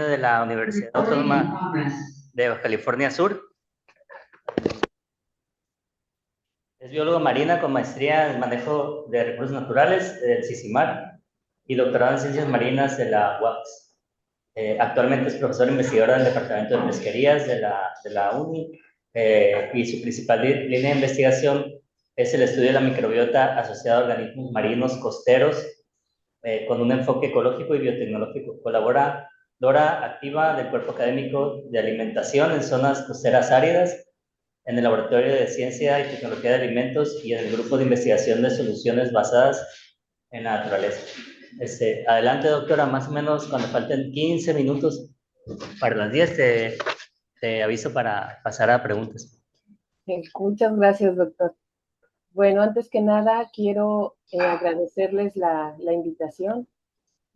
de la Universidad Autónoma de Baja California Sur. Es bióloga marina con maestría en manejo de recursos naturales del CICIMAR y doctorado en ciencias marinas de la UAPS. Actualmente es profesora investigadora del Departamento de Pesquerías de la UNI y su principal línea de investigación es el estudio de la microbiota asociada a organismos marinos costeros con un enfoque ecológico y biotecnológico. Colabora activa del Cuerpo Académico de Alimentación en zonas costeras áridas, en el Laboratorio de Ciencia y Tecnología de Alimentos y en el Grupo de Investigación de Soluciones Basadas en la Naturaleza. Adelante, doctora, más o menos cuando falten 15 minutos para las 10 te aviso para pasar a preguntas. Muchas gracias, doctor. Bueno, antes que nada, quiero agradecerles la invitación.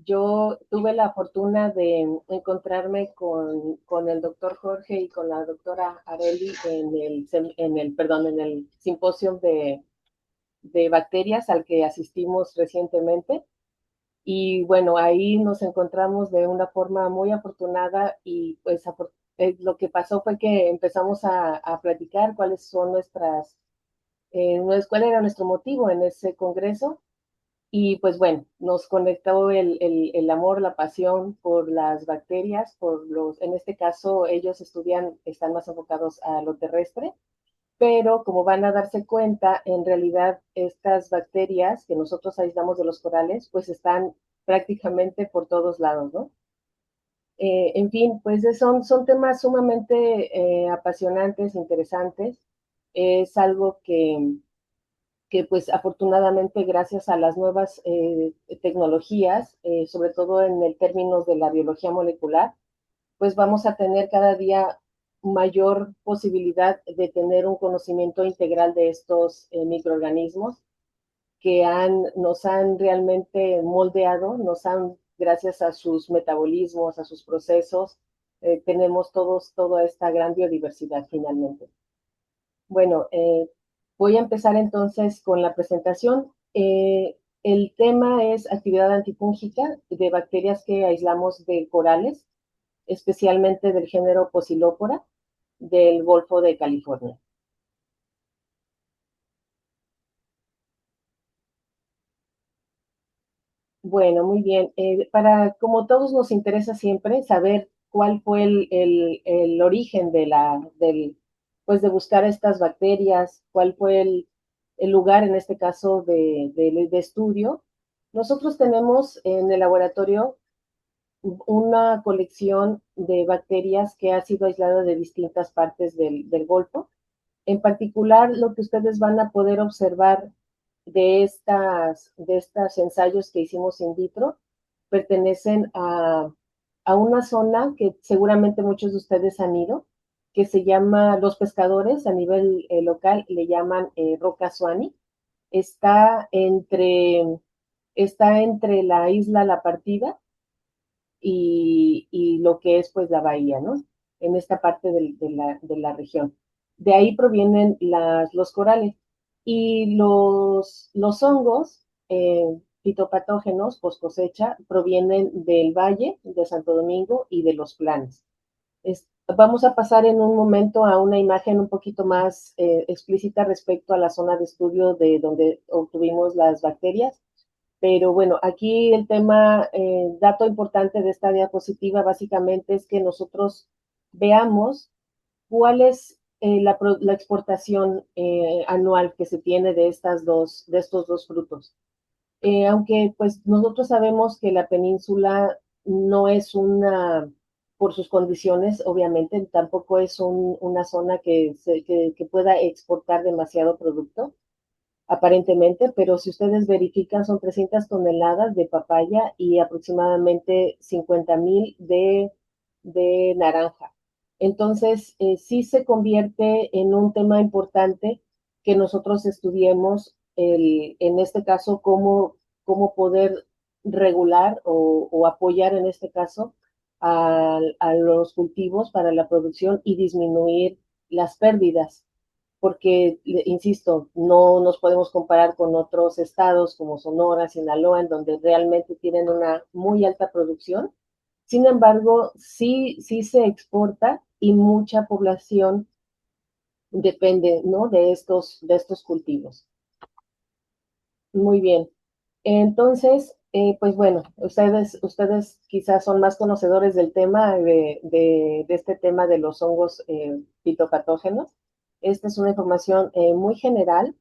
Yo tuve la fortuna de encontrarme con el doctor Jorge y con la doctora Areli en el simposio de bacterias al que asistimos recientemente. Y bueno, ahí nos encontramos de una forma muy afortunada y pues lo que pasó fue que empezamos a platicar cuáles son cuál era nuestro motivo en ese congreso. Y pues bueno, nos conectó el amor, la pasión por las bacterias, en este caso ellos están más enfocados a lo terrestre, pero como van a darse cuenta, en realidad estas bacterias que nosotros aislamos de los corales, pues están prácticamente por todos lados, ¿no? En fin, pues son temas sumamente apasionantes, interesantes. Es algo que pues afortunadamente gracias a las nuevas tecnologías, sobre todo en el términos de la biología molecular, pues vamos a tener cada día mayor posibilidad de tener un conocimiento integral de estos microorganismos que nos han realmente moldeado, gracias a sus metabolismos, a sus procesos, tenemos toda esta gran biodiversidad finalmente. Bueno, voy a empezar entonces con la presentación. El tema es actividad antifúngica de bacterias que aislamos de corales, especialmente del género Posilopora del Golfo de California. Bueno, muy bien. Como todos nos interesa siempre saber cuál fue el origen pues de buscar estas bacterias, cuál fue el lugar, en este caso, de estudio. Nosotros tenemos en el laboratorio una colección de bacterias que ha sido aislada de distintas partes del Golfo. En particular, lo que ustedes van a poder observar de estos ensayos que hicimos in vitro pertenecen a una zona que seguramente muchos de ustedes han ido, que se llama, los pescadores a nivel local le llaman Roca Suani. Está entre la isla La Partida y lo que es pues la bahía, ¿no? En esta parte de la región. De ahí provienen los corales. Y los hongos fitopatógenos post cosecha provienen del Valle de Santo Domingo y de los Planes. Vamos a pasar en un momento a una imagen un poquito más explícita respecto a la zona de estudio de donde obtuvimos las bacterias. Pero bueno, aquí el dato importante de esta diapositiva básicamente es que nosotros veamos cuál es la exportación anual que se tiene de estos dos frutos. Aunque pues nosotros sabemos que la península no es por sus condiciones, obviamente, tampoco es una zona que pueda exportar demasiado producto, aparentemente, pero si ustedes verifican son 300 toneladas de papaya y aproximadamente 50,000 de naranja. Entonces, sí se convierte en un tema importante que nosotros estudiemos, en este caso, cómo poder regular o apoyar, en este caso, a los cultivos para la producción y disminuir las pérdidas porque, insisto, no nos podemos comparar con otros estados como Sonora, Sinaloa, en donde realmente tienen una muy alta producción. Sin embargo, sí se exporta y mucha población depende, ¿no? De estos cultivos. Muy bien. Entonces, pues bueno, ustedes quizás son más conocedores del tema de este tema de los hongos fitopatógenos. Esta es una información muy general.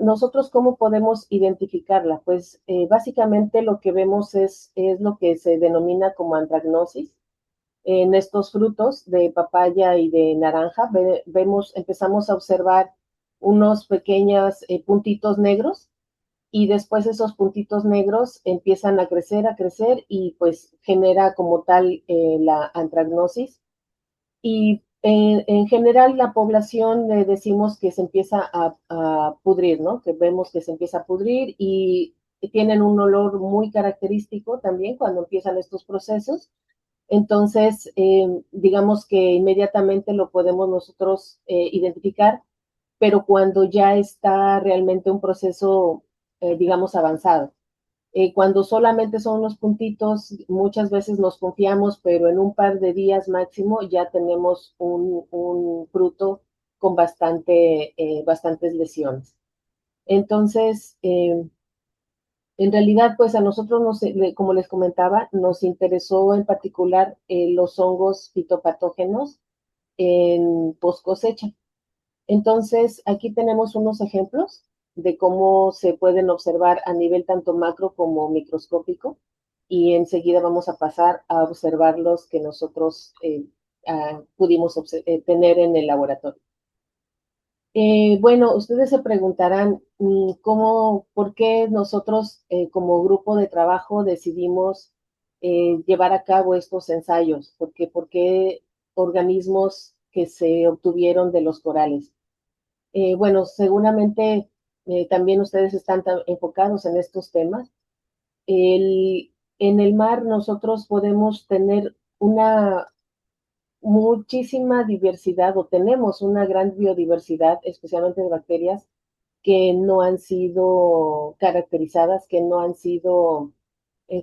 Nosotros, ¿cómo podemos identificarla? Pues básicamente lo que vemos es lo que se denomina como antragnosis. En estos frutos de papaya y de naranja, empezamos a observar unos pequeños puntitos negros y después esos puntitos negros empiezan a crecer y pues genera como tal la antragnosis. Y en general la población decimos que se empieza a pudrir, ¿no? Que vemos que se empieza a pudrir y tienen un olor muy característico también cuando empiezan estos procesos. Entonces, digamos que inmediatamente lo podemos nosotros identificar, pero cuando ya está realmente un proceso, digamos, avanzado. Cuando solamente son unos puntitos, muchas veces nos confiamos, pero en un par de días máximo ya tenemos un fruto con bastantes lesiones. Entonces, en realidad, pues a nosotros, como les comentaba, nos interesó en particular los hongos fitopatógenos en post cosecha. Entonces, aquí tenemos unos ejemplos de cómo se pueden observar a nivel tanto macro como microscópico y enseguida vamos a pasar a observar los que nosotros pudimos tener en el laboratorio. Bueno, ustedes se preguntarán por qué nosotros como grupo de trabajo decidimos llevar a cabo estos ensayos, por qué organismos que se obtuvieron de los corales. Bueno, seguramente también ustedes están enfocados en estos temas. En el mar nosotros podemos tener una muchísima diversidad o tenemos una gran biodiversidad, especialmente de bacterias, que no han sido caracterizadas, que no han sido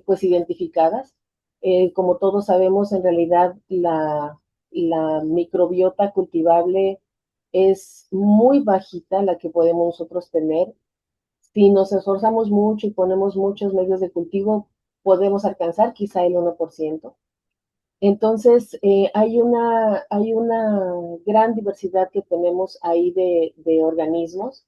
pues identificadas. Como todos sabemos, en realidad la microbiota cultivable es muy bajita la que podemos nosotros tener. Si nos esforzamos mucho y ponemos muchos medios de cultivo, podemos alcanzar quizá el 1%. Entonces, hay una gran diversidad que tenemos ahí de organismos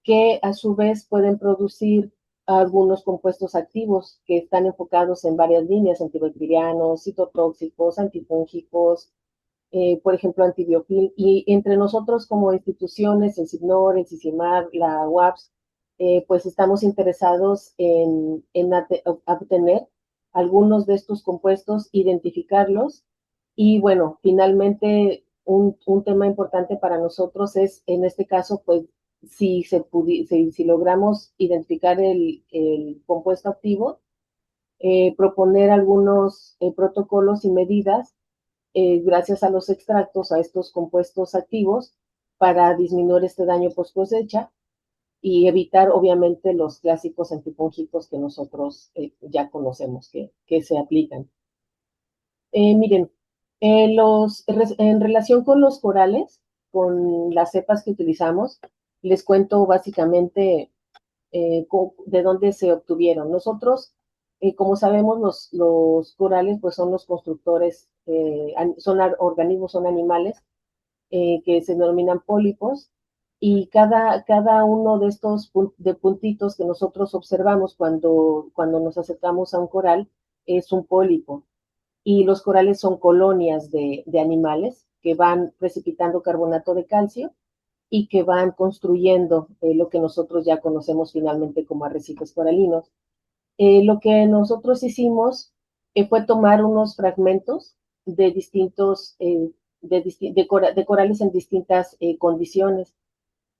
que a su vez pueden producir algunos compuestos activos que están enfocados en varias líneas, antibacterianos, citotóxicos, antifúngicos, por ejemplo, antibiofil, y entre nosotros como instituciones, el CIGNOR, el CICIMAR, la UAPS, pues estamos interesados en obtener algunos de estos compuestos, identificarlos, y bueno, finalmente un tema importante para nosotros es, en este caso, pues, si logramos identificar el compuesto activo, proponer algunos protocolos y medidas gracias a los extractos, a estos compuestos activos, para disminuir este daño post cosecha y evitar, obviamente, los clásicos antifúngicos que nosotros ya conocemos que se aplican. Miren, en relación con los corales, con las cepas que utilizamos, les cuento básicamente de dónde se obtuvieron. Nosotros, como sabemos, los corales pues son los constructores, son organismos, son animales que se denominan pólipos, y cada uno de estos de puntitos que nosotros observamos cuando nos acercamos a un coral es un pólipo. Y los corales son colonias de animales que van precipitando carbonato de calcio y que van construyendo lo que nosotros ya conocemos finalmente como arrecifes coralinos. Lo que nosotros hicimos fue tomar unos fragmentos de distintos, de corales en distintas condiciones.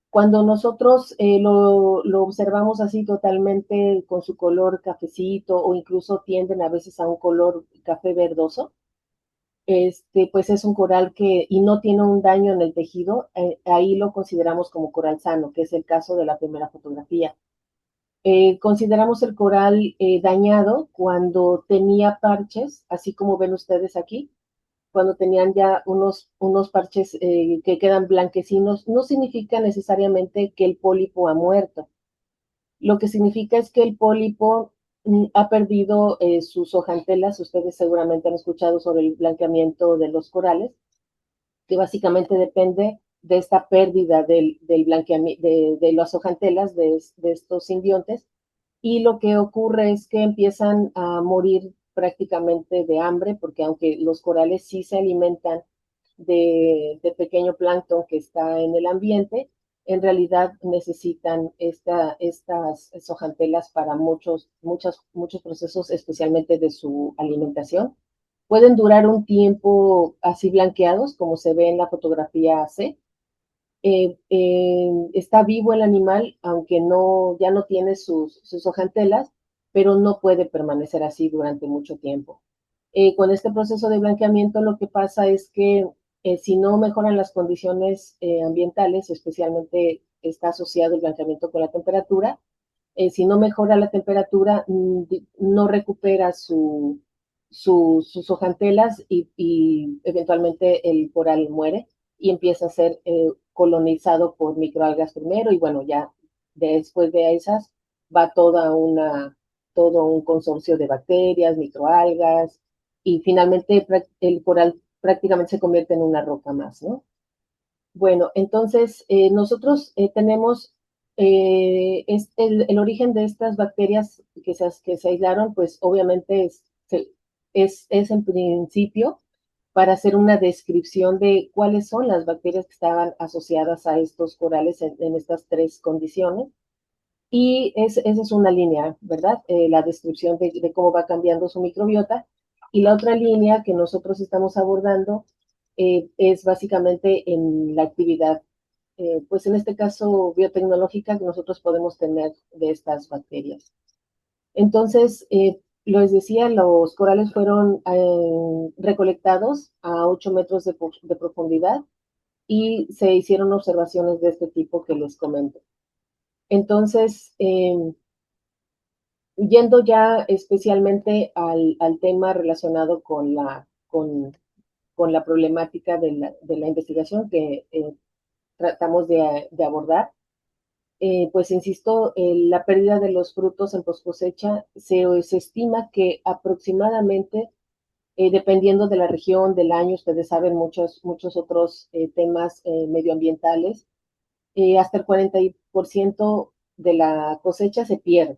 Cuando nosotros lo observamos así totalmente con su color cafecito o incluso tienden a veces a un color café verdoso, pues es un coral y no tiene un daño en el tejido, ahí lo consideramos como coral sano, que es el caso de la primera fotografía. Consideramos el coral dañado cuando tenía parches, así como ven ustedes aquí, cuando tenían ya unos parches que quedan blanquecinos. No significa necesariamente que el pólipo ha muerto. Lo que significa es que el pólipo ha perdido sus hojantelas. Ustedes seguramente han escuchado sobre el blanqueamiento de los corales, que básicamente depende de esta pérdida del blanqueamiento de las hojantelas de estos simbiontes, y lo que ocurre es que empiezan a morir prácticamente de hambre, porque aunque los corales sí se alimentan de pequeño plancton que está en el ambiente, en realidad necesitan estas hojantelas para muchos procesos, especialmente de su alimentación. Pueden durar un tiempo así blanqueados, como se ve en la fotografía C. Está vivo el animal, aunque ya no tiene sus hojantelas, pero no puede permanecer así durante mucho tiempo. Con este proceso de blanqueamiento lo que pasa es que si no mejoran las condiciones ambientales, especialmente está asociado el blanqueamiento con la temperatura, si no mejora la temperatura, no recupera sus hojantelas, y eventualmente el coral muere y empieza a ser colonizado por microalgas primero, y bueno, ya después de esas va todo un consorcio de bacterias, microalgas, y finalmente el coral prácticamente se convierte en una roca más, ¿no? Bueno, entonces nosotros tenemos el origen de estas bacterias que se aislaron, pues obviamente es en principio para hacer una descripción de cuáles son las bacterias que estaban asociadas a estos corales en estas tres condiciones. Y esa es una línea, ¿verdad? La descripción de cómo va cambiando su microbiota. Y la otra línea que nosotros estamos abordando es básicamente en la actividad, pues en este caso biotecnológica, que nosotros podemos tener de estas bacterias. Entonces, les decía, los corales fueron recolectados a 8 metros de profundidad, y se hicieron observaciones de este tipo que les comento. Entonces, yendo ya especialmente al tema relacionado con la problemática de la investigación que tratamos de abordar, pues insisto, la pérdida de los frutos en post cosecha se estima que aproximadamente, dependiendo de la región, del año, ustedes saben muchos otros temas medioambientales, hasta el 40% de la cosecha se pierde.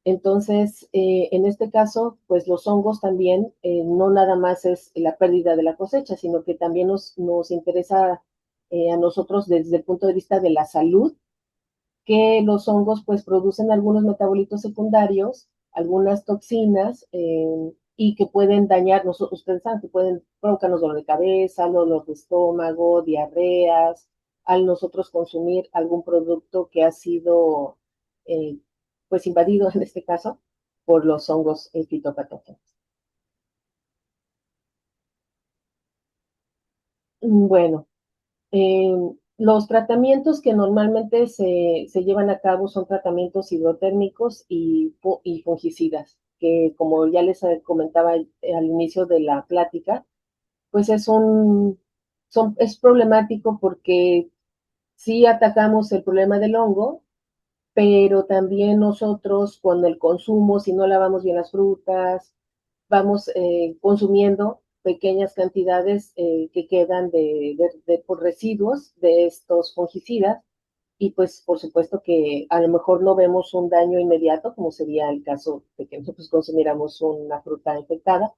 Entonces, en este caso, pues los hongos también, no nada más es la pérdida de la cosecha, sino que también nos interesa a nosotros desde el punto de vista de la salud, que los hongos pues producen algunos metabolitos secundarios, algunas toxinas, y que pueden dañar, ustedes saben que pueden provocarnos dolor de cabeza, dolor de estómago, diarreas, al nosotros consumir algún producto que ha sido eh, pues invadido en este caso por los hongos fitopatógenos. Bueno, eh, los tratamientos que normalmente se llevan a cabo son tratamientos hidrotérmicos y fungicidas, que como ya les comentaba al inicio de la plática, pues es problemático porque sí atacamos el problema del hongo, pero también nosotros con el consumo, si no lavamos bien las frutas, vamos consumiendo pequeñas cantidades que quedan por residuos de estos fungicidas, y pues por supuesto que a lo mejor no vemos un daño inmediato, como sería el caso de que nosotros consumiéramos una fruta infectada,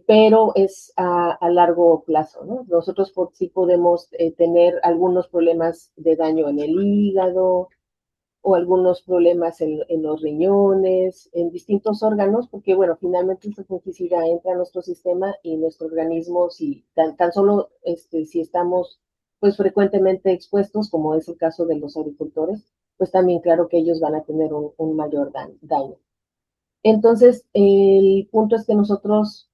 pero es a largo plazo, ¿no? Nosotros sí podemos tener algunos problemas de daño en el hígado, o algunos problemas en los riñones, en distintos órganos, porque bueno, finalmente esta fungicida entra a nuestro sistema y nuestro organismo, si tan solo si estamos pues frecuentemente expuestos, como es el caso de los agricultores, pues también claro que ellos van a tener un mayor daño. Entonces, el punto es que nosotros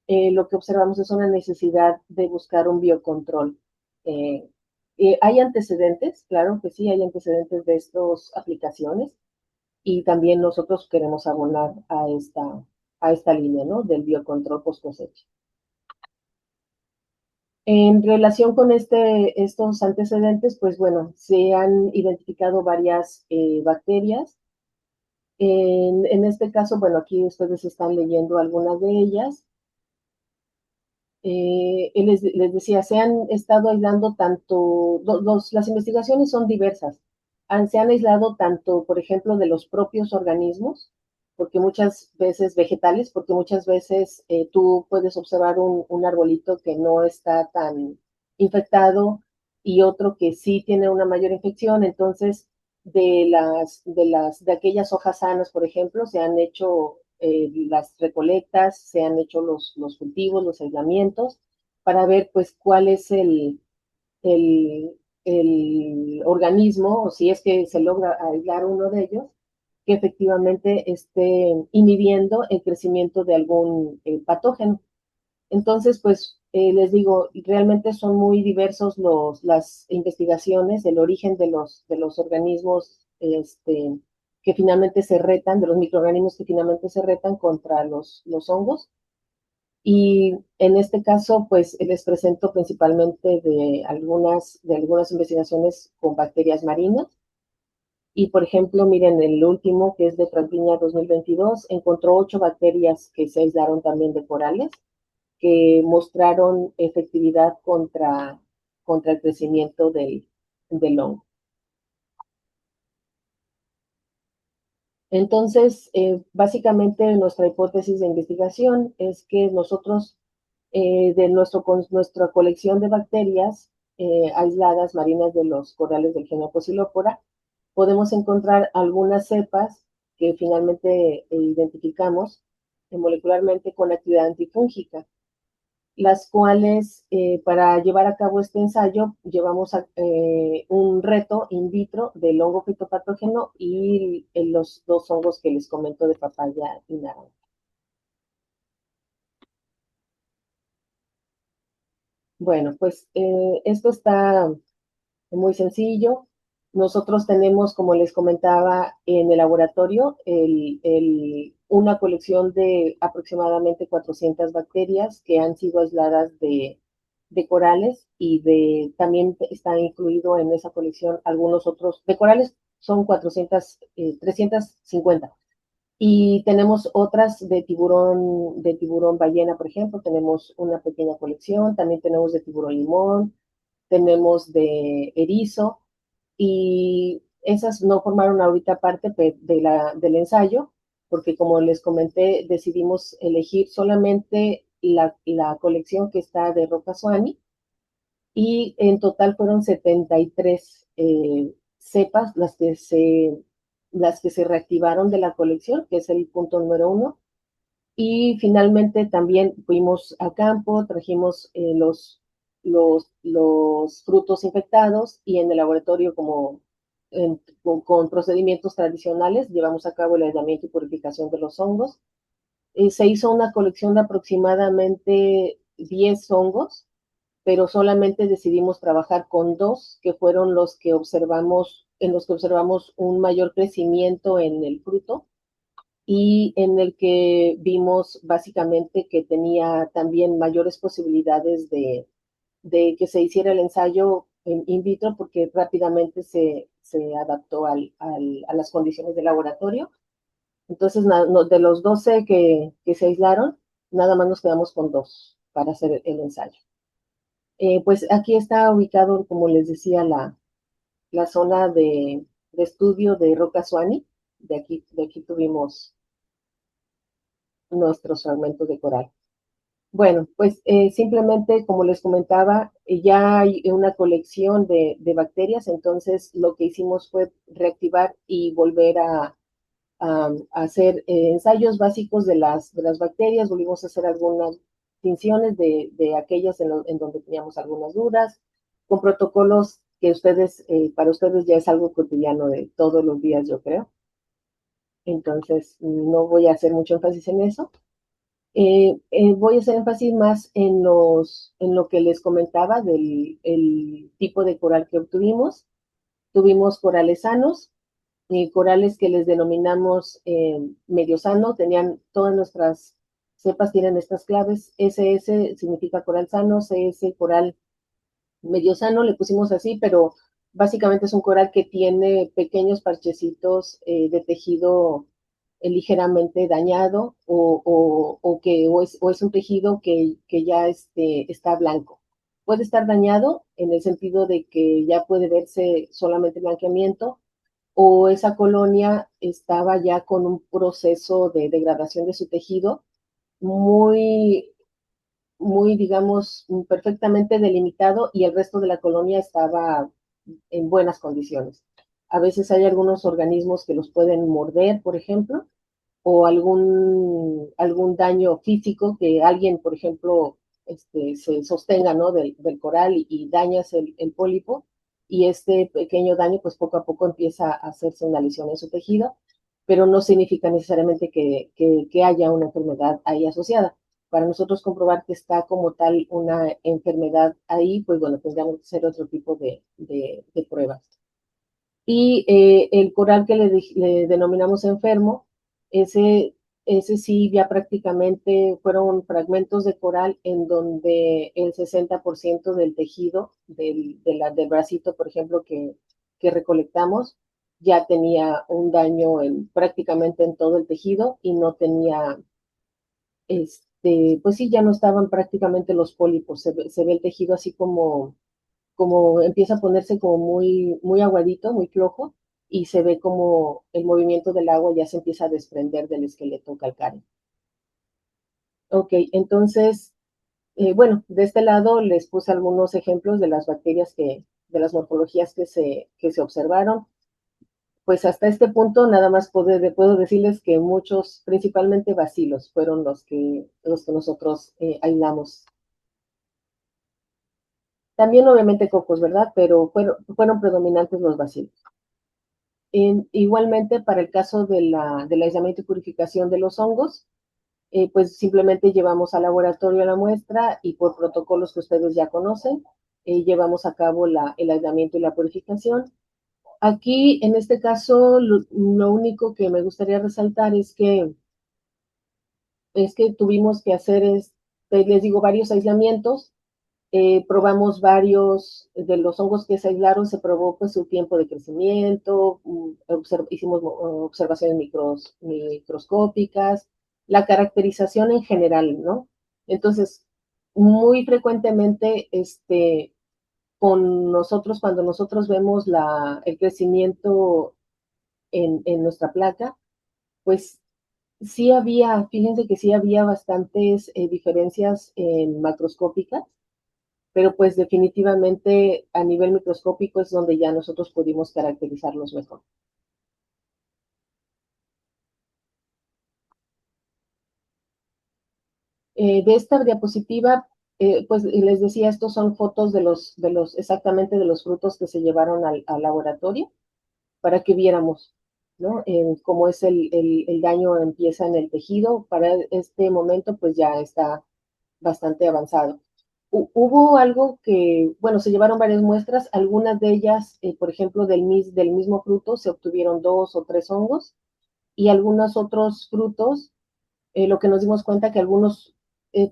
lo que observamos es una necesidad de buscar un biocontrol. Hay antecedentes, claro que sí, hay antecedentes de estas aplicaciones. y también nosotros queremos abonar a esta línea, ¿no? Del biocontrol post cosecha. En relación con estos antecedentes, pues bueno, se han identificado varias bacterias. En este caso, bueno, aquí ustedes están leyendo algunas de ellas. Les decía, se han estado aislando tanto, las investigaciones son diversas. Se han aislado tanto, por ejemplo, de los propios organismos, porque muchas veces vegetales, porque muchas veces tú puedes observar un arbolito que no está tan infectado y otro que sí tiene una mayor infección. Entonces, de aquellas hojas sanas, por ejemplo, se han hecho las recolectas, se han hecho los cultivos, los aislamientos, para ver pues cuál es el, el organismo, o si es que se logra aislar uno de ellos, que efectivamente esté inhibiendo el crecimiento de algún patógeno. Entonces, pues les digo, realmente son muy diversos las investigaciones, el origen de los organismos que finalmente se retan, de los microorganismos que finalmente se retan contra los hongos. Y en este caso, pues les presento principalmente de algunas investigaciones con bacterias marinas. Y por ejemplo, miren, el último, que es de Transviña 2022, encontró 8 bacterias que se aislaron también de corales, que mostraron efectividad contra el crecimiento del hongo. Entonces, básicamente nuestra hipótesis de investigación es que nosotros, nuestra colección de bacterias aisladas marinas de los corales del genio Posilopora, podemos encontrar algunas cepas que finalmente identificamos molecularmente con actividad antifúngica, las cuales para llevar a cabo este ensayo llevamos un reto in vitro del hongo fitopatógeno y los 2 hongos que les comento de papaya y naranja. Bueno, pues esto está muy sencillo. Nosotros tenemos, como les comentaba, en el laboratorio una colección de aproximadamente 400 bacterias que han sido aisladas de corales y también está incluido en esa colección algunos otros, de corales son 350. Y tenemos otras de tiburón ballena, por ejemplo, tenemos una pequeña colección, también tenemos de tiburón limón, tenemos de erizo, y esas no formaron ahorita parte del ensayo, porque como les comenté, decidimos elegir solamente la colección que está de Roca Suani, y en total fueron 73 cepas las que se reactivaron de la colección, que es el punto número 1. Y finalmente también fuimos a campo, trajimos los frutos infectados y en el laboratorio, como con procedimientos tradicionales, llevamos a cabo el aislamiento y purificación de los hongos. Se hizo una colección de aproximadamente 10 hongos, pero solamente decidimos trabajar con 2, que fueron en los que observamos un mayor crecimiento en el fruto y en el que vimos básicamente que tenía también mayores posibilidades de que se hiciera el ensayo en in vitro, porque rápidamente se adaptó a las condiciones del laboratorio. Entonces, de los 12 que se aislaron, nada más nos quedamos con 2 para hacer el ensayo. Pues aquí está ubicado, como les decía, la zona de estudio de Roca Suani. De aquí tuvimos nuestros fragmentos de coral. Bueno, pues simplemente, como les comentaba, ya hay una colección de bacterias, entonces lo que hicimos fue reactivar y volver a hacer ensayos básicos de las bacterias, volvimos a hacer algunas distinciones de aquellas en donde teníamos algunas dudas, con protocolos que para ustedes ya es algo cotidiano de todos los días, yo creo. Entonces, no voy a hacer mucho énfasis en eso. Voy a hacer énfasis más en lo que les comentaba del el tipo de coral que obtuvimos. Tuvimos corales sanos, corales que les denominamos medio sano, tenían todas nuestras cepas tienen estas claves, SS significa coral sano, CS coral medio sano, le pusimos así, pero básicamente es un coral que tiene pequeños parchecitos de tejido ligeramente dañado o es un tejido que ya está blanco. Puede estar dañado en el sentido de que ya puede verse solamente blanqueamiento o esa colonia estaba ya con un proceso de degradación de su tejido muy, muy, digamos, perfectamente delimitado y el resto de la colonia estaba en buenas condiciones. A veces hay algunos organismos que los pueden morder, por ejemplo, o algún daño físico que alguien, por ejemplo, se sostenga, ¿no? del coral y dañas el pólipo y este pequeño daño pues poco a poco empieza a hacerse una lesión en su tejido, pero no significa necesariamente que haya una enfermedad ahí asociada. Para nosotros comprobar que está como tal una enfermedad ahí, pues bueno, tendríamos que hacer otro tipo de pruebas. Y el coral que le denominamos enfermo, ese, ese sí ya prácticamente fueron fragmentos de coral en donde el 60% del tejido del bracito, por ejemplo, que recolectamos, ya tenía un daño prácticamente en todo el tejido y no tenía, pues sí, ya no estaban prácticamente los pólipos, se ve el tejido así como empieza a ponerse como muy, muy aguadito, muy flojo, y se ve como el movimiento del agua ya se empieza a desprender del esqueleto calcáreo. Ok, entonces, bueno, de este lado les puse algunos ejemplos de las bacterias de las morfologías que se observaron. Pues hasta este punto nada más puedo decirles que muchos, principalmente bacilos, fueron los que nosotros aislamos. También obviamente cocos, ¿verdad? Pero fueron predominantes los bacilos. Igualmente, para el caso del aislamiento y purificación de los hongos, pues simplemente llevamos al laboratorio la muestra y por protocolos que ustedes ya conocen, llevamos a cabo el aislamiento y la purificación. Aquí, en este caso, lo único que me gustaría resaltar es que tuvimos que hacer, les digo, varios aislamientos. Probamos varios de los hongos que se aislaron, se probó pues su tiempo de crecimiento, hicimos observaciones microscópicas, la caracterización en general, ¿no? Entonces, muy frecuentemente, cuando nosotros vemos el crecimiento en nuestra placa, pues fíjense que sí había bastantes diferencias macroscópicas, pero pues definitivamente a nivel microscópico es donde ya nosotros pudimos caracterizarlos mejor. De esta diapositiva, pues les decía, estos son fotos exactamente de los frutos que se llevaron al laboratorio para que viéramos, ¿no? Cómo es el daño empieza en el tejido. Para este momento, pues ya está bastante avanzado. Hubo algo bueno, se llevaron varias muestras, algunas de ellas, por ejemplo, del mismo fruto se obtuvieron 2 o 3 hongos y algunos otros frutos, lo que nos dimos cuenta que algunos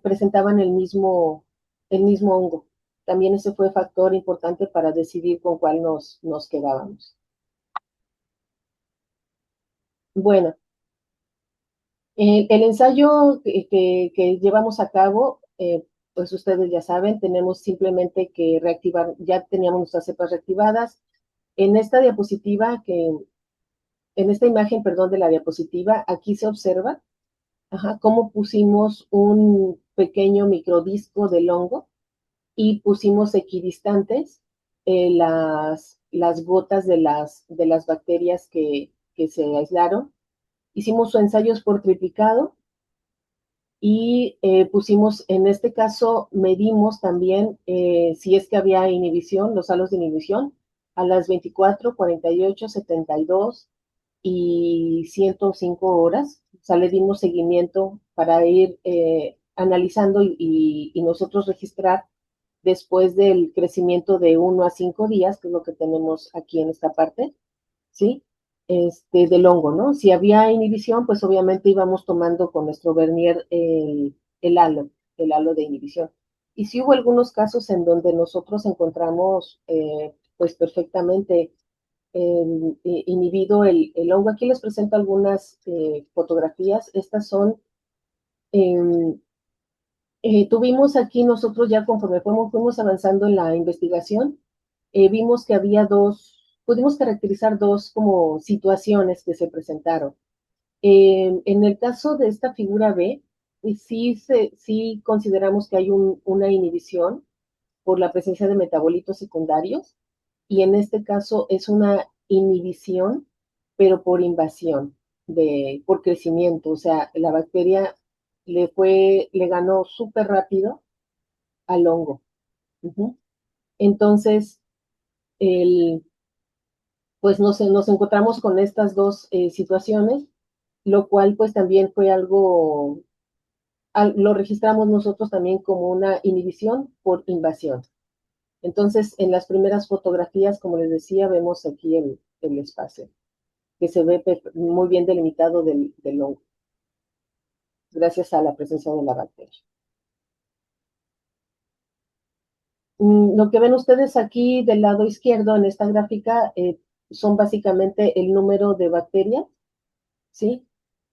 presentaban el mismo hongo. También ese fue factor importante para decidir con cuál nos quedábamos. Bueno, el ensayo que llevamos a cabo, pues ustedes ya saben, tenemos simplemente que reactivar, ya teníamos nuestras cepas reactivadas. En esta diapositiva, en esta imagen, perdón, de la diapositiva, aquí se observa cómo pusimos un pequeño microdisco del hongo y pusimos equidistantes las gotas de las bacterias que se aislaron. Hicimos ensayos por triplicado y pusimos, en este caso, medimos también si es que había inhibición, los halos de inhibición, a las 24, 48, 72 y 105 horas. O sea, le dimos seguimiento para ir analizando y nosotros registrar después del crecimiento de 1 a 5 días, que es lo que tenemos aquí en esta parte, ¿sí? del hongo, ¿no? Si había inhibición, pues obviamente íbamos tomando con nuestro vernier el halo, el halo de inhibición. Y sí hubo algunos casos en donde nosotros encontramos pues perfectamente inhibido el hongo. Aquí les presento algunas fotografías. Estas son, eh, tuvimos aquí nosotros ya conforme fuimos avanzando en la investigación, vimos que había pudimos caracterizar dos como situaciones que se presentaron. En el caso de esta figura B, sí consideramos que hay una inhibición por la presencia de metabolitos secundarios, y en este caso es una inhibición, pero por invasión, por crecimiento. O sea, la bacteria le ganó súper rápido al hongo. Ujú. Entonces, el, pues nos encontramos con estas dos situaciones, lo cual pues también fue algo, lo registramos nosotros también como una inhibición por invasión. Entonces, en las primeras fotografías, como les decía, vemos aquí el espacio, que se ve muy bien delimitado del hongo, gracias a la presencia de la bacteria. Lo que ven ustedes aquí del lado izquierdo en esta gráfica son básicamente el número de bacterias, ¿sí?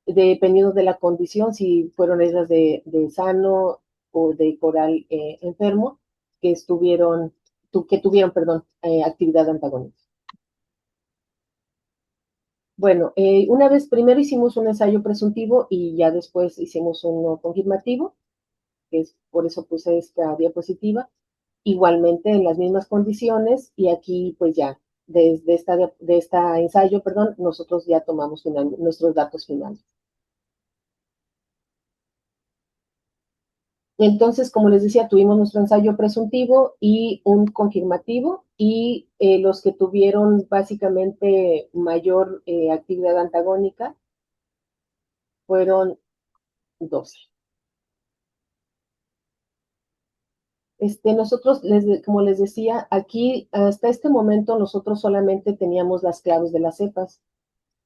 Dependiendo de la condición, si fueron esas de sano o de coral enfermo, que tuvieron, perdón, actividad antagónica. Bueno, una vez primero hicimos un ensayo presuntivo y ya después hicimos uno confirmativo, que es por eso puse esta diapositiva, igualmente en las mismas condiciones, y aquí pues ya, desde esta ensayo, perdón, nosotros ya tomamos nuestros datos finales. Entonces, como les decía, tuvimos nuestro ensayo presuntivo y un confirmativo, y los que tuvieron básicamente mayor actividad antagónica fueron 12. Nosotros, como les decía, aquí hasta este momento nosotros solamente teníamos las claves de las cepas,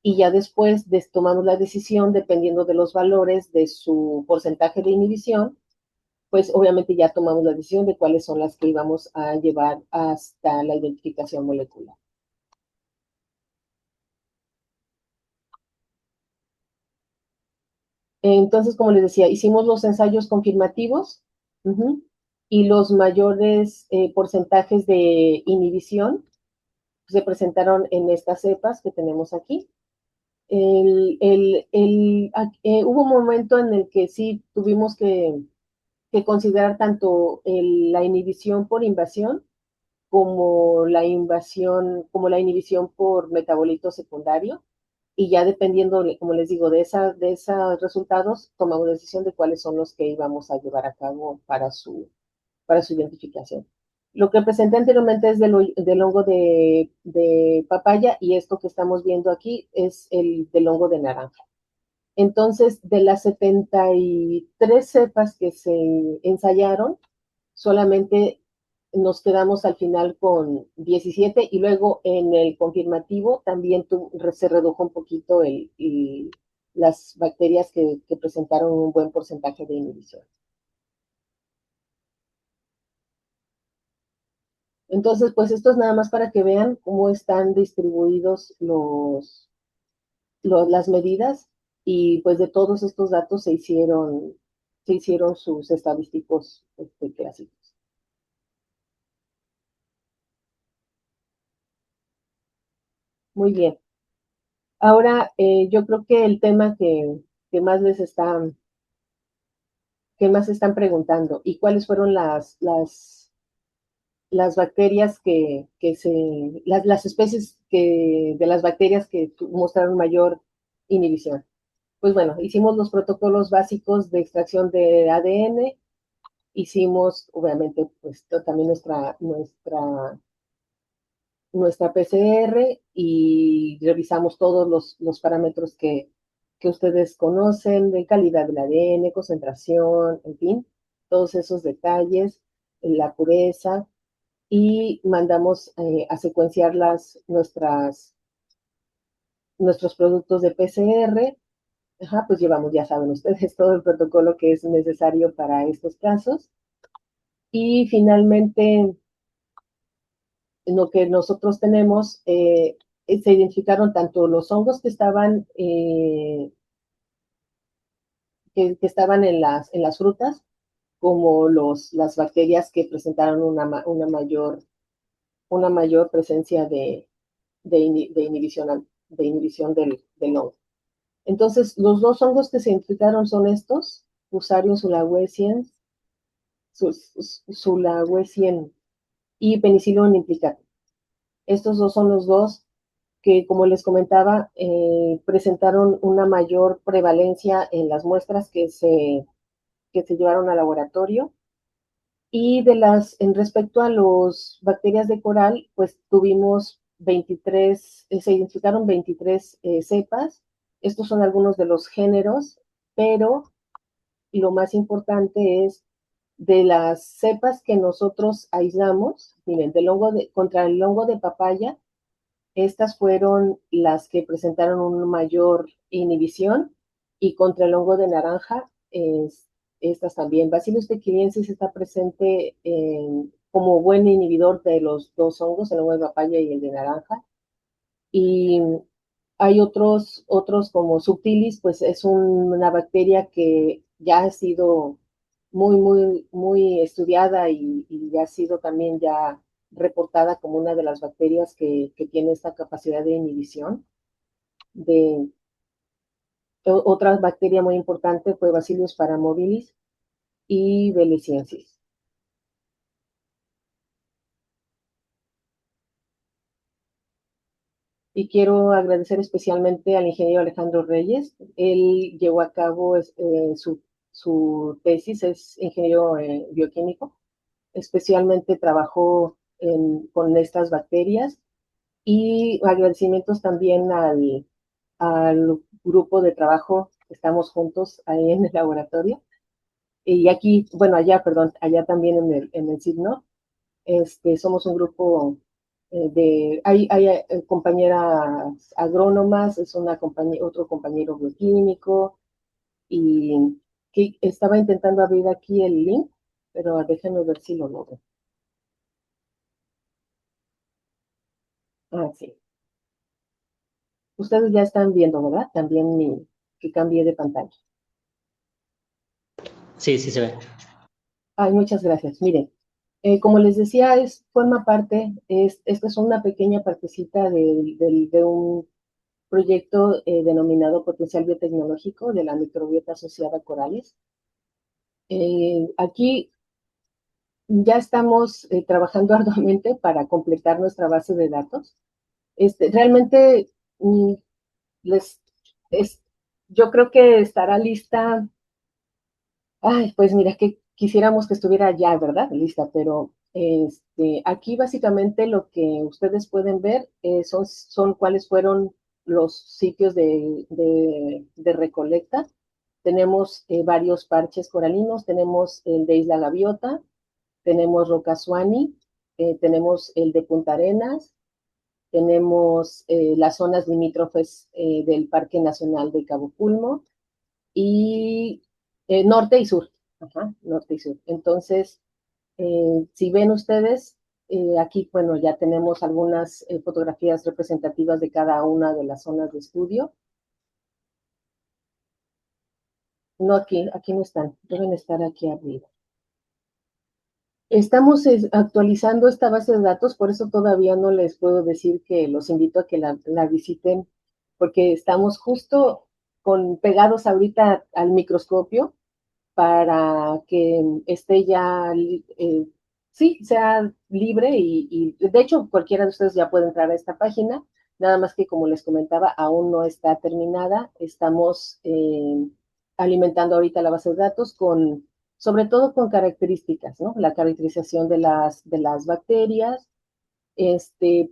y ya después tomamos la decisión, dependiendo de los valores de su porcentaje de inhibición, pues obviamente ya tomamos la decisión de cuáles son las que íbamos a llevar hasta la identificación molecular. Entonces, como les decía, hicimos los ensayos confirmativos, uh-huh, y los mayores porcentajes de inhibición se presentaron en estas cepas que tenemos aquí. Hubo un momento en el que sí tuvimos que considerar tanto la inhibición por invasión como la inhibición por metabolito secundario, y ya dependiendo, como les digo, de esos resultados, tomamos la decisión de cuáles son los que íbamos a llevar a cabo para su identificación. Lo que presenté anteriormente es del hongo de papaya, y esto que estamos viendo aquí es el del hongo de naranja. Entonces, de las 73 cepas que se ensayaron, solamente nos quedamos al final con 17, y luego en el confirmativo también se redujo un poquito las bacterias que presentaron un buen porcentaje de inhibición. Entonces, pues esto es nada más para que vean cómo están distribuidos las medidas, y pues de todos estos datos se hicieron sus estadísticos clásicos. Muy bien. Ahora, yo creo que el tema que más que más están preguntando, y cuáles fueron las bacterias las especies de las bacterias que mostraron mayor inhibición. Pues bueno, hicimos los protocolos básicos de extracción de ADN, hicimos obviamente pues también nuestra PCR, y revisamos todos los parámetros que ustedes conocen, de calidad del ADN, concentración, en fin, todos esos detalles, la pureza, y mandamos a secuenciar nuestros productos de PCR. Pues llevamos, ya saben ustedes, todo el protocolo que es necesario para estos casos. Y finalmente, lo que nosotros tenemos, se identificaron tanto los hongos que estaban, que estaban en las frutas, como las bacterias que presentaron una mayor presencia de inhibición del hongo. Entonces, los dos hongos que se identificaron son estos, Fusarium sulawesiensis y Penicillium implicatum. Estos dos son los dos que, como les comentaba, presentaron una mayor prevalencia en las muestras que se llevaron al laboratorio. Y en respecto a las bacterias de coral, pues tuvimos 23, se identificaron 23 cepas. Estos son algunos de los géneros, pero lo más importante es de las cepas que nosotros aislamos, miren, contra el hongo de papaya, estas fueron las que presentaron una mayor inhibición, y contra el hongo de naranja, estas también. Bacillus tequiliensis está presente como buen inhibidor de los dos hongos, el hongo de papaya y el de naranja. Y hay otros como Subtilis, pues es una bacteria que ya ha sido muy estudiada, y ha sido también ya reportada como una de las bacterias que tiene esta capacidad de inhibición. Otra bacteria muy importante fue Bacillus paramobilis y Beliciensis. Y quiero agradecer especialmente al ingeniero Alejandro Reyes. Él llevó a cabo su tesis, es ingeniero bioquímico, especialmente trabajó con estas bacterias. Y agradecimientos también al grupo de trabajo que estamos juntos ahí en el laboratorio. Y aquí, bueno, allá, perdón, allá también en el signo. Somos un grupo hay compañeras agrónomas, es otro compañero bioquímico, y que estaba intentando abrir aquí el link, pero déjenme ver si lo logro. Sí. Ustedes ya están viendo, ¿verdad? También que cambié de pantalla. Sí, sí se ve. Muchas gracias. Miren, como les decía, forma parte, esta es una pequeña partecita de un proyecto denominado Potencial Biotecnológico de la Microbiota Asociada a Corales. Aquí ya estamos trabajando arduamente para completar nuestra base de datos. Realmente, mm, les, es, yo creo que estará lista. Pues mira, que quisiéramos que estuviera ya, ¿verdad? Lista, pero aquí básicamente lo que ustedes pueden ver son cuáles fueron los sitios de recolecta. Tenemos varios parches coralinos, tenemos el de Isla Gaviota, tenemos Rocasuani, tenemos el de Punta Arenas, tenemos las zonas limítrofes del Parque Nacional de Cabo Pulmo, y norte y sur. Norte y sur. Entonces, si ven ustedes, aquí, bueno, ya tenemos algunas fotografías representativas de cada una de las zonas de estudio. No, aquí no están, deben estar aquí arriba. Estamos actualizando esta base de datos, por eso todavía no les puedo decir que los invito a que la visiten, porque estamos justo pegados ahorita al microscopio para que esté ya, sí, sea libre, y de hecho cualquiera de ustedes ya puede entrar a esta página, nada más que, como les comentaba, aún no está terminada. Estamos alimentando ahorita la base de datos sobre todo con características, ¿no? La caracterización de las bacterias,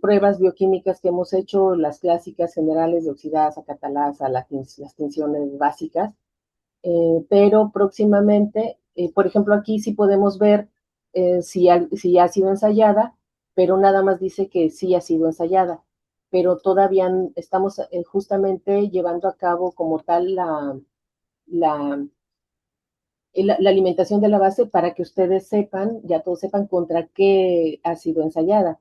pruebas bioquímicas que hemos hecho, las clásicas generales de oxidasa, catalasa, las tinciones básicas. Pero próximamente, por ejemplo, aquí sí podemos ver si ha sido ensayada, pero nada más dice que sí ha sido ensayada. pero todavía estamos justamente llevando a cabo como tal la, la alimentación de la base para que ustedes sepan, ya todos sepan contra qué ha sido ensayada,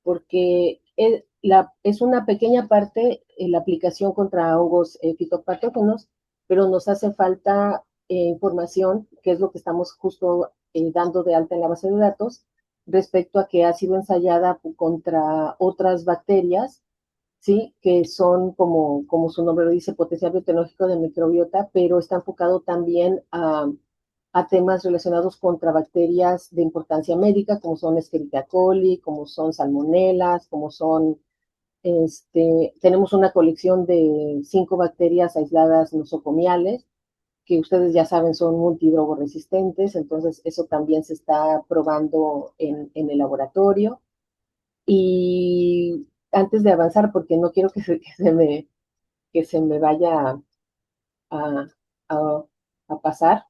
porque es una pequeña parte la aplicación contra hongos fitopatógenos, pero nos hace falta información, que es lo que estamos justo dando de alta en la base de datos, respecto a que ha sido ensayada contra otras bacterias, ¿sí? Que son, como su nombre lo dice, potencial biotecnológico de microbiota, pero está enfocado también a temas relacionados contra bacterias de importancia médica, como son Escherichia coli, como son salmonelas, como son, tenemos una colección de 5 bacterias aisladas nosocomiales, que ustedes ya saben son multidrogoresistentes, entonces eso también se está probando en el laboratorio. Y antes de avanzar, porque no quiero que se me vaya a, a, a pasar,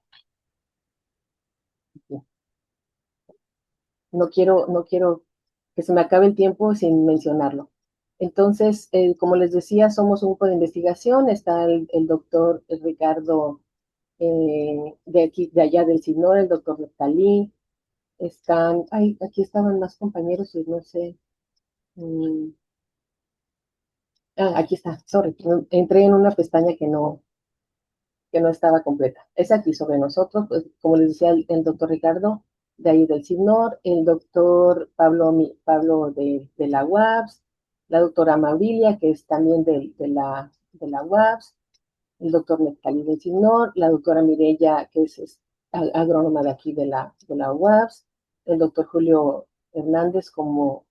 no quiero que se me acabe el tiempo sin mencionarlo. Entonces, como les decía, somos un grupo de investigación, está el doctor Ricardo de aquí, de allá del CINOR, el doctor Neftalí, están, ay, aquí estaban más compañeros y no sé, mm, aquí está, sorry, entré en una pestaña que no estaba completa. Es aquí sobre nosotros, pues, como les decía el doctor Ricardo, de ahí del CINOR, el doctor Pablo de la UABS, la doctora Maurilia, que es también de la UABS, el doctor Nectalí del CINOR, la doctora Mireya, que es agrónoma de aquí de la UABS, el doctor Julio Hernández como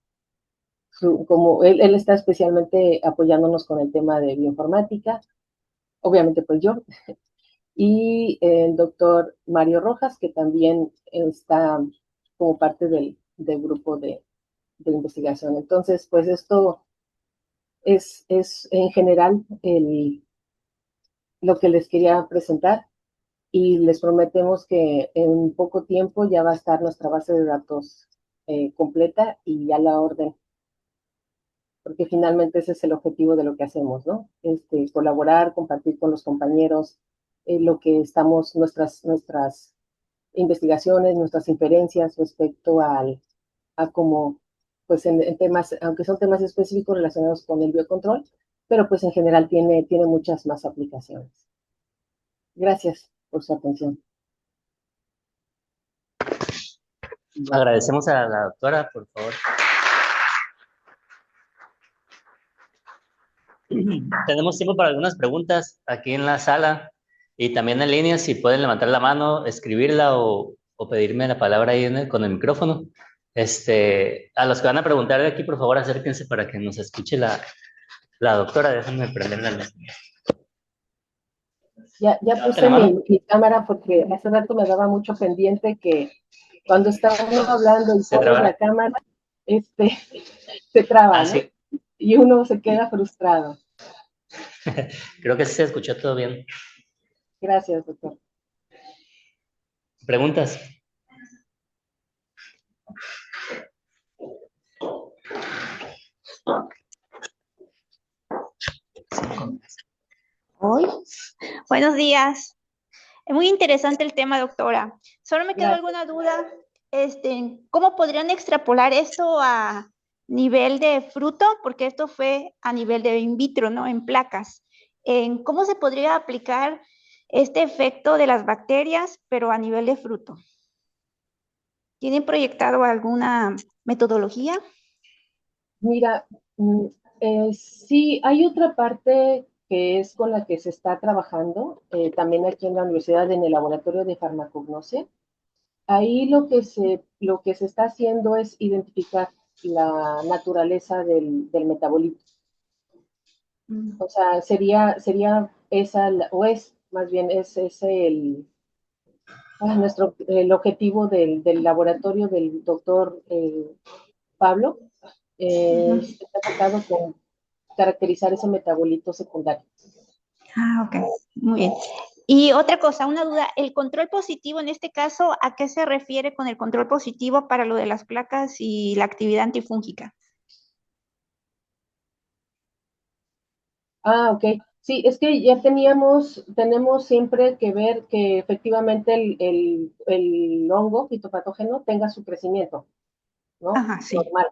él está especialmente apoyándonos con el tema de bioinformática, obviamente pues yo, y el doctor Mario Rojas, que también está como parte del grupo de investigación. Entonces, pues esto es en general lo que les quería presentar y les prometemos que en poco tiempo ya va a estar nuestra base de datos completa y ya la orden, porque finalmente ese es el objetivo de lo que hacemos, ¿no? Colaborar, compartir con los compañeros lo que estamos, nuestras investigaciones, nuestras inferencias respecto a cómo, pues en temas, aunque son temas específicos relacionados con el biocontrol, pero pues en general tiene muchas más aplicaciones. Gracias por su atención. Agradecemos a la doctora, por favor. Tenemos tiempo para algunas preguntas aquí en la sala y también en línea, si pueden levantar la mano, escribirla o pedirme la palabra ahí con el micrófono. A los que van a preguntar de aquí, por favor, acérquense para que nos escuche la doctora. Déjenme prender la luz. Ya puse mi cámara porque hace rato me daba mucho pendiente que cuando está uno hablando y pones la cámara, se traba, ¿no? Sí. Y uno se queda frustrado. Creo que sí se escuchó todo bien. Gracias, doctor. ¿Preguntas? Hoy. Buenos días. Es muy interesante el tema, doctora. Solo me quedó alguna duda. ¿Cómo podrían extrapolar esto a nivel de fruto? Porque esto fue a nivel de in vitro, ¿no? En placas. ¿Cómo se podría aplicar este efecto de las bacterias, pero a nivel de fruto? ¿Tienen proyectado alguna metodología? Mira, sí, hay otra parte que es con la que se está trabajando, también aquí en la universidad, en el laboratorio de farmacognosia. Ahí lo que se está haciendo es identificar la naturaleza del metabolito. O sea, sería esa, o es, más bien, es el objetivo del laboratorio del doctor Pablo, está enfocado con caracterizar ese metabolito secundario. Ok, muy bien. Y otra cosa, una duda, ¿el control positivo en este caso a qué se refiere con el control positivo para lo de las placas y la actividad antifúngica? Ah, ok. Sí, es que ya tenemos siempre que ver que efectivamente el hongo fitopatógeno tenga su crecimiento, ¿no? Ajá, sí. Normal.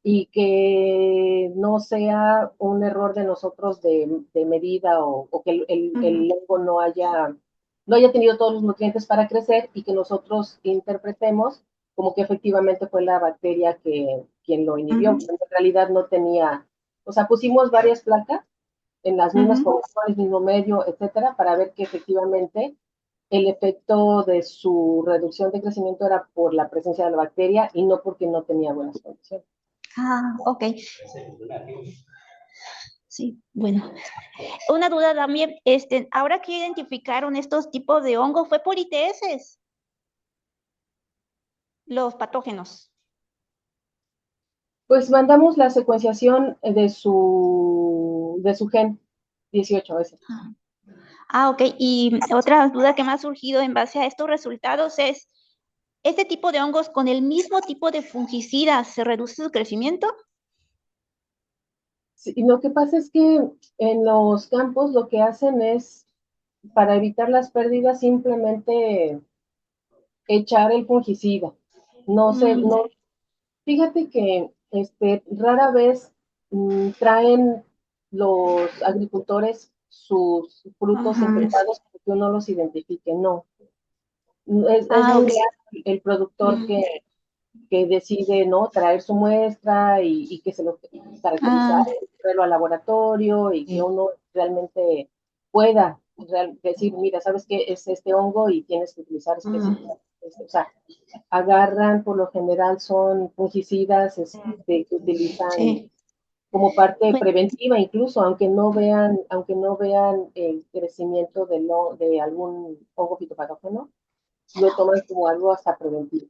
Y que no sea un error de nosotros de medida o que Ujú, el hongo no haya tenido todos los nutrientes para crecer y que nosotros interpretemos como que efectivamente fue la bacteria quien lo inhibió, ujú, pero en realidad no tenía, o sea, pusimos varias placas en las mismas ujú. condiciones, mismo medio, etcétera, para ver que efectivamente el efecto de su reducción de crecimiento era por la presencia de la bacteria y no porque no tenía buenas condiciones. Ah, ok. Sí, bueno. Una duda también, ahora que identificaron estos tipos de hongos, ¿fue por ITS, los patógenos? Pues mandamos la secuenciación de su gen 18 veces. Ah, ok. Y otra duda que me ha surgido en base a estos resultados es, ¿este tipo de hongos con el mismo tipo de fungicida se reduce su crecimiento? Sí, y lo que pasa es que en los campos lo que hacen es, para evitar las pérdidas, simplemente echar el fungicida. Mm, No, fíjate que rara vez traen los agricultores sus frutos ajá. infectados para que uno los identifique, no. Es Ah, muy ok. raro el productor Mm, que decide, ¿no? Traer su muestra y que se lo caracterizar, ah, traerlo al laboratorio y que uno realmente pueda decir, mira, ¿sabes qué? Es este hongo y tienes que utilizar mm, específicamente este. O sea, agarran, por lo general son fungicidas que utilizan sí. como parte Bueno, preventiva incluso, aunque no vean el crecimiento de algún hongo fitopatógeno, lo toman como algo hasta preventivo.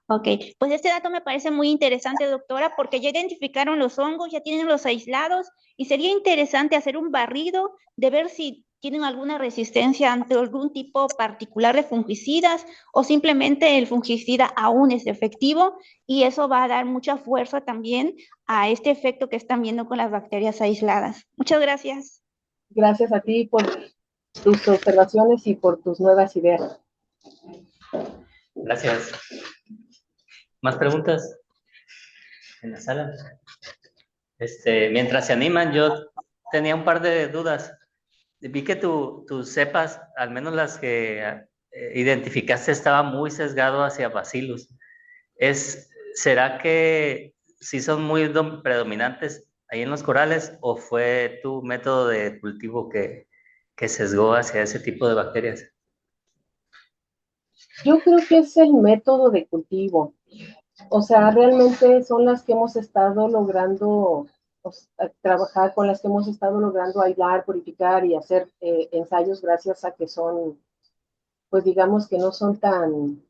ok, pues este dato me parece muy interesante, doctora, porque ya identificaron los hongos, ya tienen los aislados y sería interesante hacer un barrido de ver si tienen alguna resistencia ante algún tipo particular de fungicidas o simplemente el fungicida aún es efectivo y eso va a dar mucha fuerza también a este efecto que están viendo con las bacterias aisladas. Muchas gracias. Gracias a ti por tus observaciones y por tus nuevas ideas. Gracias. ¿Más preguntas en la sala? Mientras se animan, yo tenía un par de dudas. Vi que tus cepas, al menos las que identificaste, estaba muy sesgado hacia Bacillus. ¿Será que sí son muy predominantes ahí en los corales o fue tu método de cultivo que sesgó hacia ese tipo de bacterias? Yo creo que es el método de cultivo. O sea, realmente son las que hemos estado logrando trabajar, con las que hemos estado logrando aislar, purificar y hacer ensayos gracias a que son, pues digamos que no son tan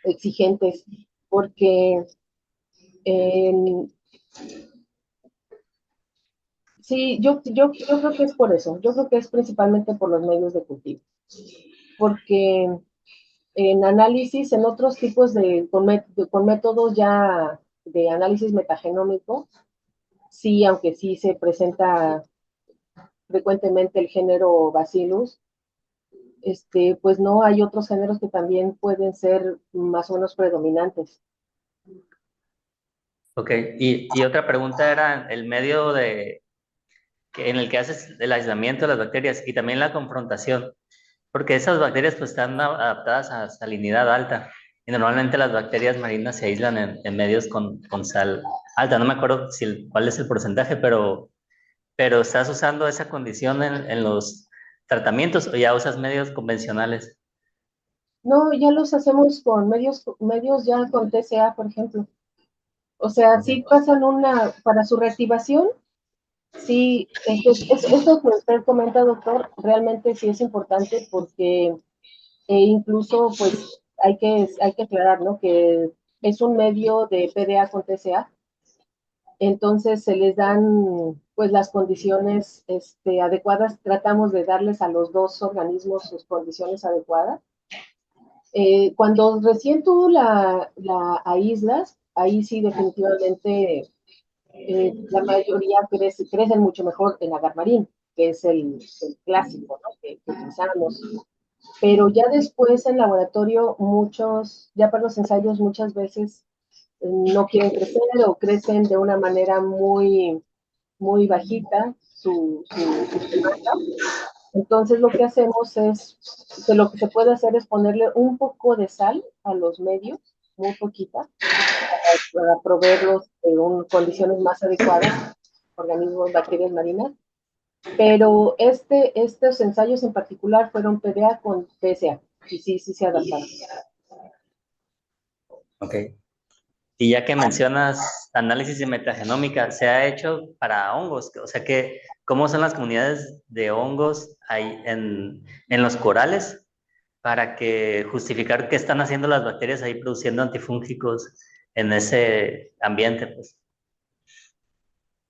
exigentes, porque en, sí, yo creo que es por eso, yo creo que es principalmente por los medios de cultivo, porque en análisis, en otros tipos con métodos ya de análisis metagenómico, sí, aunque sí se presenta frecuentemente el género Bacillus, pues no, hay otros géneros que también pueden ser más o menos predominantes. Ok, y otra pregunta era el medio en el que haces el aislamiento de las bacterias y también la confrontación, porque esas bacterias pues están adaptadas a salinidad alta y normalmente las bacterias marinas se aíslan en medios con sal alta. No me acuerdo cuál es el porcentaje, pero ¿estás usando esa condición en los tratamientos o ya usas medios convencionales? No, ya los hacemos con medios ya con TCA, por ejemplo. O sea, sí pasan para su reactivación, sí, esto que usted comenta, doctor, realmente sí es importante porque incluso, pues, hay que aclarar, ¿no? Que es un medio de PDA con TCA, entonces se les dan, pues, las condiciones adecuadas, tratamos de darles a los dos organismos sus condiciones adecuadas. Cuando recién tú la aíslas, ahí sí definitivamente La mayoría crecen mucho mejor en agar marín, que es el clásico, ¿no? que utilizamos. Pero ya después en laboratorio, ya para los ensayos muchas veces no quieren crecer o crecen de una manera muy, muy bajita su demanda. Entonces lo que hacemos es, que lo que se puede hacer es ponerle un poco de sal a los medios, muy poquita, para proveerlos en condiciones más adecuadas, organismos, bacterias marinas. Pero estos ensayos en particular fueron PDA con PSA, y sí se adaptaron. Ok. Y ya que mencionas análisis de metagenómica, ¿se ha hecho para hongos? O sea, ¿cómo son las comunidades de hongos ahí en los corales para que justificar qué están haciendo las bacterias ahí produciendo antifúngicos en ese ambiente, pues?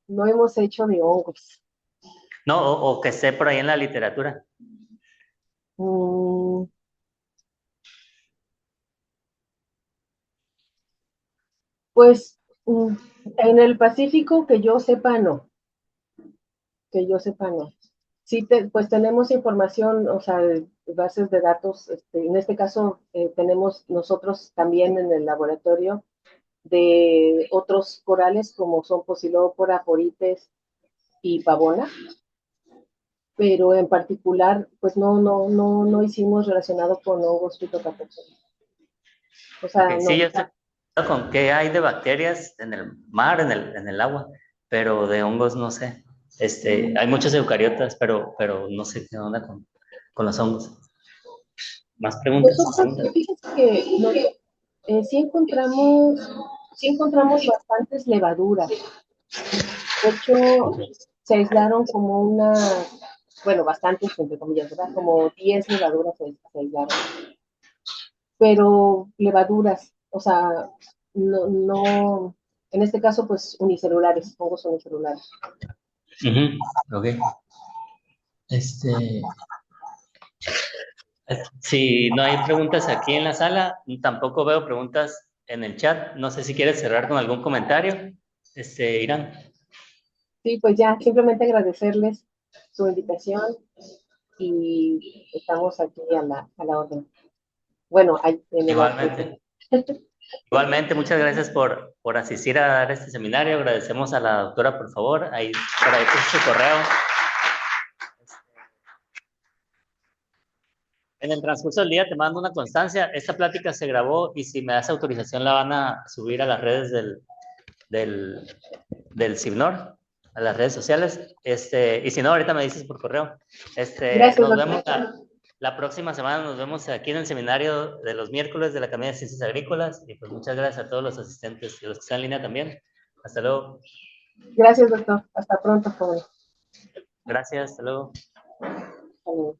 No hemos hecho de hongos. No, o que esté por ahí en la literatura. Mm, pues en el Pacífico, que yo sepa, no. Que yo sepa, no. Sí, pues tenemos información, o sea, bases de datos. En este caso, tenemos nosotros también en el laboratorio de otros corales como son Posilopora, Porites y Pavona, pero en particular, pues no hicimos relacionado con hongos fitopatógenos. O sea, Okay, no. sí, yo estoy con qué hay de bacterias en el mar, en el agua, pero de hongos no sé. Hay muchos eucariotas, pero no sé qué onda con los hongos. ¿Más preguntas? Nosotros, fíjense que sí encontramos bastantes levaduras. De hecho, se aislaron como bueno, bastantes, entre comillas, ¿verdad? Como 10 levaduras se aislaron. Pero levaduras, o sea, no, en este caso, pues unicelulares, hongos unicelulares. Ok. Si no hay preguntas aquí en la sala, tampoco veo preguntas en el chat. No sé si quieres cerrar con algún comentario, Irán. Sí, pues ya, simplemente agradecerles su invitación y estamos aquí a la orden. Bueno, en el Igualmente. Igualmente, muchas gracias por asistir a dar este seminario. Agradecemos a la doctora, por favor. Ahí, por ahí puso su correo. En el transcurso del día te mando una constancia. Esta plática se grabó y si me das autorización la van a subir a las redes del CIBNOR, a las redes sociales. Y si no, ahorita me dices por correo. Gracias, Nos doctor. vemos la próxima semana. Nos vemos aquí en el seminario de los miércoles de la Academia de Ciencias Agrícolas. Y pues muchas gracias a todos los asistentes y los que están en línea también. Hasta luego. Gracias, doctor. Hasta pronto, joven. Gracias. Hasta luego. Hasta luego.